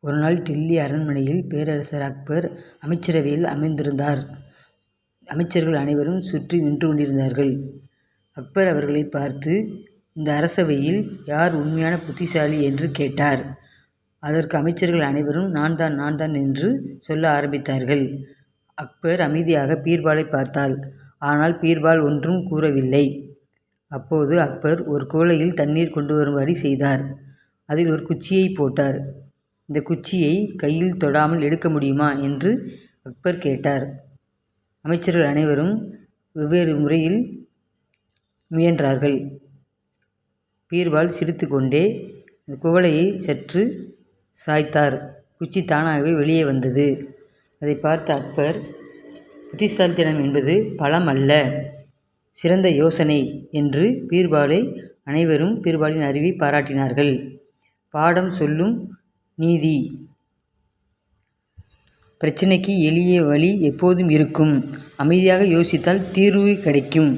ஒரு நாள் டில்லி அரண்மனையில் பேரரசர் அக்பர் அமைச்சரவையில் அமர்ந்திருந்தார். அமைச்சர்கள் அனைவரும் சுற்றி நின்று கொண்டிருந்தார்கள். அக்பர் அவர்களை பார்த்து, இந்த அரசவையில் யார் உண்மையான புத்திசாலி என்று கேட்டார். அதற்கு அமைச்சர்கள் அனைவரும் நான் தான் என்று சொல்ல ஆரம்பித்தார்கள். அக்பர் அமைதியாக பீர்பாலை பார்த்தாள். ஆனால் பீர்பால் ஒன்றும் கூறவில்லை. அப்போது அக்பர் ஒரு குவளையில் தண்ணீர் கொண்டு வரும்படி செய்தார். அதில் ஒரு குச்சியை போட்டார். இந்த குச்சியை கையில் தொடாமல் எடுக்க முடியுமா என்று அக்பர் கேட்டார். அமைச்சர்கள் அனைவரும் வெவ்வேறு முறையில் முயன்றார்கள். பீர்பால் சிரித்து கொண்டே குவளையை சற்று சாய்த்தார். குச்சி தானாகவே வெளியே வந்தது. அதை பார்த்த அக்பர், புத்திசாலித்தனம் என்பது பலம் அல்ல, சிறந்த யோசனை என்று அனைவரும் பீர்பாலின் அறிவை பாராட்டினார்கள். பாடம் சொல்லும் நீதி: பிரச்சனைக்கு எளிய வழி எப்போதும் இருக்கும். அமைதியாக யோசித்தால் தீர்வு கிடைக்கும்.